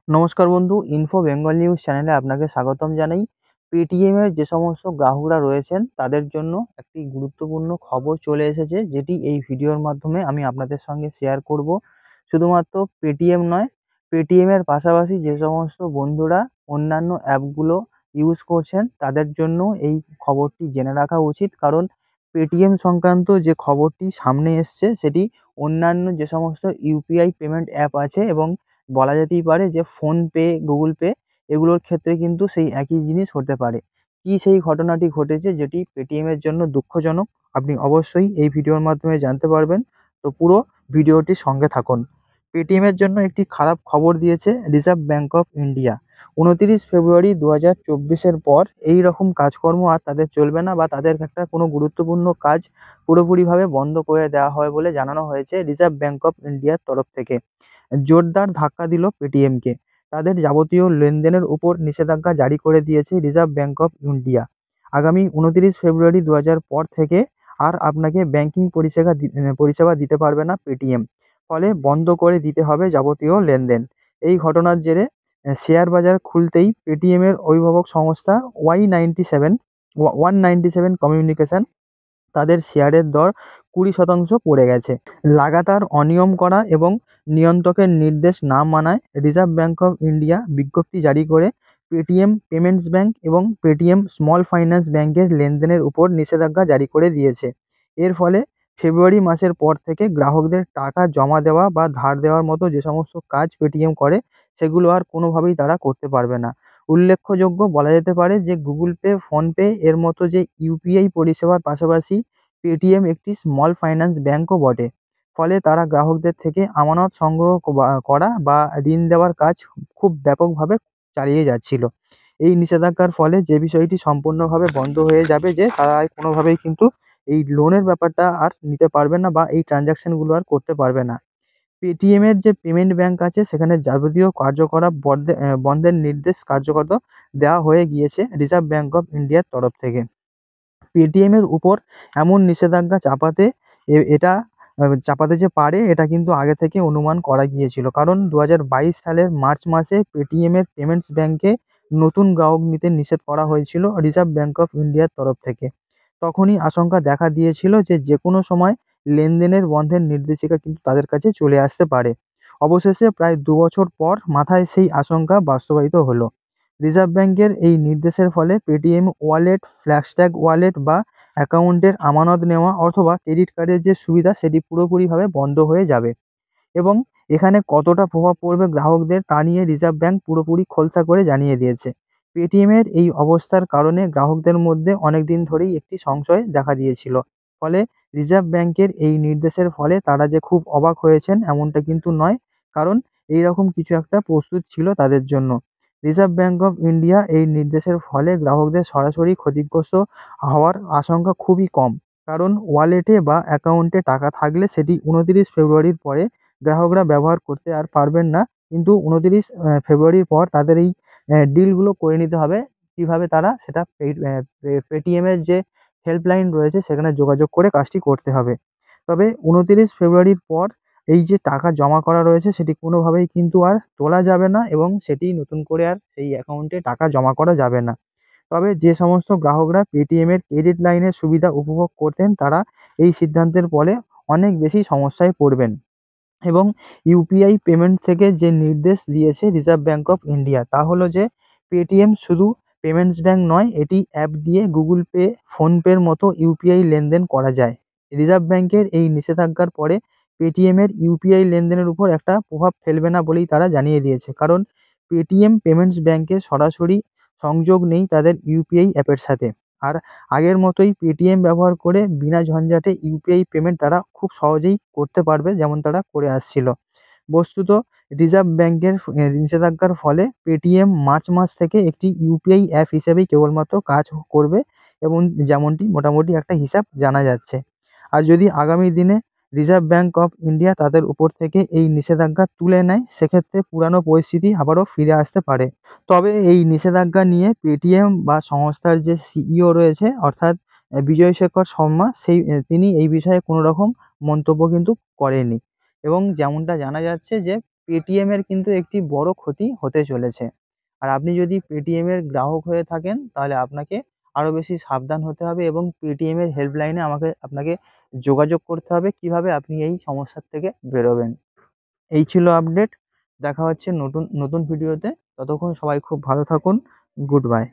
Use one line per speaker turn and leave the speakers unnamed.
নমস্কার বন্ধু, info Bengal news চ্যানেলে আপনাকে স্বাগতম জানাই। পেটিএম এর যে সমস্ত গ্রাহকরা রয়েছেন তাদের জন্য একটি গুরুত্বপূর্ণ খবর চলে এসেছে, যেটি এই ভিডিওর মাধ্যমে আমি আপনাদের সঙ্গে শেয়ার করব। শুধুমাত্র পেটিএম নয়, পেটিএম এর পাশাপাশি যে সমস্ত বন্ধুরা অন্যান্য অ্যাপগুলো ইউজ করছেন তাদের জন্য এই খবরটি জেনে রাখা উচিত। কারণ পেটিএম সংক্রান্ত যে খবরটি সামনে এসছে সেটি অন্যান্য যে সমস্ত ইউপিআই পেমেন্ট অ্যাপ আছে এবং বলা যেতেই পারে যে ফোনপে, গুগল পে এগুলোর ক্ষেত্রে কিন্তু সেই একই জিনিস হতে পারে। কি সেই ঘটনাটি ঘটেছে যেটি পেটিএম এর জন্য দুঃখজনক, আপনি অবশ্যই এই ভিডিওর মাধ্যমে জানতে পারবেন। তো পুরো ভিডিওটির সঙ্গে থাকুন। পেটিএম এর জন্য একটি খারাপ খবর দিয়েছে রিজার্ভ ব্যাঙ্ক অফ ইন্ডিয়া। 29 ফেব্রুয়ারি 2024-এর পর এই রকম কাজকর্ম আর তাদের চলবে না, বা তাদের একটা কোনো গুরুত্বপূর্ণ কাজ পুরোপুরিভাবে বন্ধ করে দেওয়া হয় বলে জানানো হয়েছে রিজার্ভ ব্যাঙ্ক অফ ইন্ডিয়ার তরফ থেকে। জোরদার ধাক্কা দিল পেটিএমকে। তাদের যাবতীয় লেনদেনের উপর নিষেধাজ্ঞা জারি করে দিয়েছে রিজার্ভ ব্যাঙ্ক অফ ইন্ডিয়া। আগামী 29 ফেব্রুয়ারি 2000 পর থেকে আর আপনাকে ব্যাংকিং পরিষেবা দিতে পারবে না পেটিএম। ফলে বন্ধ করে দিতে হবে যাবতীয় লেনদেন। এই ঘটনার জেরে শেয়ার বাজার খুলতেই পেটিএম এর অভিভাবক সংস্থা ওয়ান নাইনটি সেভেন কমিউনিকেশন, তাদের শেয়ারের দর 20% পড়ে গেছে। লাগাতার অনিয়ম করা এবং নিয়ন্ত্রকের নির্দেশ না মানায় রিজার্ভ ব্যাঙ্ক অফ ইন্ডিয়া বিজ্ঞপ্তি জারি করে পেটিএম পেমেন্টস ব্যাঙ্ক এবং পেটিএম স্মল ফাইন্যান্স ব্যাঙ্কের লেনদেনের উপর নিষেধাজ্ঞা জারি করে দিয়েছে। এর ফলে ফেব্রুয়ারি মাসের পর থেকে গ্রাহকদের টাকা জমা দেওয়া বা ধার দেওয়ার মতো যে সমস্ত কাজ পেটিএম করে সেগুলো আর কোনোভাবেই তারা করতে পারবে না। উল্লেখযোগ্য বলা যেতে পারে যে গুগল পে, ফোনপে এর মতো যে ইউপিআই পরিষেবার পাশাপাশি পেটিএম একটি স্মল ফাইন্যান্স ব্যাঙ্কও বটে। ফলে তারা গ্রাহকদের থেকে আমানত সংগ্রহ করা বা ঋণ দেওয়ার কাজ খুব ব্যাপকভাবে চালিয়ে যাচ্ছিল। এই নিষেধাজ্ঞার ফলে যে বিষয়টি সম্পূর্ণভাবে বন্ধ হয়ে যাবে, যে তারা আর কোনোভাবেই কিন্তু এই লোনের ব্যাপারটা আর নিতে পারবে না বা এই ট্রানজাকশনগুলো আর করতে পারবে না। পেটিএম এর যে পেমেন্ট ব্যাঙ্ক আছে সেখানে যাবতীয় কার্যকলাপ বন্ধের নির্দেশ কার্যকর দেওয়া হয়ে গিয়েছে রিজার্ভ ব্যাঙ্ক অফ ইন্ডিয়ার তরফ থেকে। পেটিএম এর উপর এমন নিষেধাজ্ঞা এটা চাপাতে যে পারে এটা কিন্তু আগে থেকে অনুমান করা গিয়েছিল। কারণ 2022 সালের মার্চ মাসে পেটিএম এর পেমেন্টস ব্যাঙ্কে নতুন গ্রাহক নিতে নিষেধ করা হয়েছিল রিজার্ভ ব্যাঙ্ক অফ ইন্ডিয়ার তরফ থেকে। তখনই আশঙ্কা দেখা দিয়েছিল যে যেকোনো সময় লেনদেনের বন্ধের নির্দেশিকা কিন্তু তাদের কাছে চলে আসতে পারে। অবশেষে প্রায় 2 বছর পর মাথায় সেই আশঙ্কা বাস্তবায়িত হলো। রিজার্ভ ব্যাঙ্কের এই নির্দেশের ফলে পেটিএম ওয়ালেট, ফ্ল্যাশট্যাগ ওয়ালেট বা অ্যাকাউন্টের আমানত নেওয়া অথবা ক্রেডিট কার্ডের যে সুবিধা সেটি পুরোপুরিভাবে বন্ধ হয়ে যাবে। এবং এখানে কতটা প্রভাব পড়বে গ্রাহকদের তা নিয়ে রিজার্ভ ব্যাঙ্ক পুরোপুরি খোলসা করে জানিয়ে দিয়েছে। পেটিএম এর এই অবস্থার কারণে গ্রাহকদের মধ্যে অনেকদিন ধরেই একটি সংশয় দেখা দিয়েছিল। ফলে রিজার্ভ ব্যাঙ্কের এই নির্দেশের ফলে তারা যে খুব অবাক হয়েছেন এমনটা কিন্তু নয়। কারণ এইরকম কিছু একটা প্রস্তুত ছিল তাদের জন্য। রিজার্ভ ব্যাঙ্ক অফ ইন্ডিয়া এই নির্দেশের ফলে গ্রাহকদের সরাসরি ক্ষতিগ্রস্ত হওয়ার আশঙ্কা খুবই কম। কারণ ওয়ালেটে বা অ্যাকাউন্টে টাকা থাকলে সেটি 29 ফেব্রুয়ারির পরে গ্রাহকরা ব্যবহার করতে আর পারবেন না। কিন্তু 29 ফেব্রুয়ারির পর তাদের এই ডিলগুলো করে নিতে হবে। কিভাবে তারা সেটা পেটিএম এর যে হেল্পলাইন রয়েছে সেখানে যোগাযোগ করে কাজটি করতে হবে। তবে 29 ফেব্রুয়ারির পর এই যে টাকা জমা করা রয়েছে সেটি কোনোভাবেই কিন্তু আর তোলা যাবে না এবং সেটি নতুন করে আর সেই অ্যাকাউন্টে টাকা জমা করা যাবে না। তবে যে সমস্ত গ্রাহকরা পেটিএম এর ক্রেডিট লাইনের সুবিধা উপভোগ করতেন তারা এই সিদ্ধান্তের ফলে অনেক বেশি সমস্যায় পড়বেন। এবং ইউপিআই পেমেন্ট থেকে যে নির্দেশ দিয়েছে রিজার্ভ ব্যাঙ্ক অফ ইন্ডিয়া তা হলো যে পেটিএম শুধু পেমেন্টস ব্যাঙ্ক নয়, এটি অ্যাপ দিয়ে গুগল পে, ফোনপের মতো ইউপিআই লেনদেন করা যায়। রিজার্ভ ব্যাঙ্কের এই নিষেধাজ্ঞার পরে পেটিএম এর ইউপিআই লেনদেনের উপর একটা প্রভাব ফেলবে না বলেই তারা জানিয়ে দিয়েছে। কারণ পেটিএম পেমেন্টস ব্যাঙ্কের সরাসরি সংযোগ নেই তাদের ইউপিআই অ্যাপের সাথে। আর আগের মতোই পেটিএম ব্যবহার করে বিনা ঝঞ্ঝাটে ইউপিআই পেমেন্ট তারা খুব সহজেই করতে পারবে, যেমন তারা করে আসছিল। বস্তুত রিজার্ভ ব্যাঙ্কের নিষেধাজ্ঞার ফলে পেটিএম মার্চ মাস থেকে একটি ইউপিআই অ্যাপ হিসেবেই কেবলমাত্র কাজ করবে, এবং যেমনটি মোটামুটি একটা হিসাব জানা যাচ্ছে। আর যদি আগামী দিনে রিজার্ভ ব্যাঙ্ক অফ ইন্ডিয়া তাদের উপর থেকে এই নিষেধাজ্ঞা তুলে নেয় সেক্ষেত্রে পুরানো পরিস্থিতি আবারও ফিরে আসতে পারে। তবে এই নিষেধাজ্ঞা নিয়ে পেটিএম বা সংস্থার যে সিইও রয়েছে অর্থাৎ বিজয় শেখর শর্মা তিনি এই বিষয়ে কোনো রকম মন্তব্য কিন্তু করেননি। এবং যেমনটা জানা যাচ্ছে যে পেটিএম এর কিন্তু একটি বড় ক্ষতি হতে চলেছে। আর আপনি যদি পেটিএম এর গ্রাহক হয়ে থাকেন তাহলে আপনাকে আরো বেশি সাবধান হতে হবে এবং পেটিএম এর হেল্পলাইনে আপনাকে যোগাযোগ করতে হবে কিভাবে আপনি এই সমস্যার থেকে বেরোবেন। এই ছিল আপডেট। দেখা হচ্ছে নতুন ভিডিওতে। ততক্ষণ সবাই খুব ভালো থাকুন। Good bye.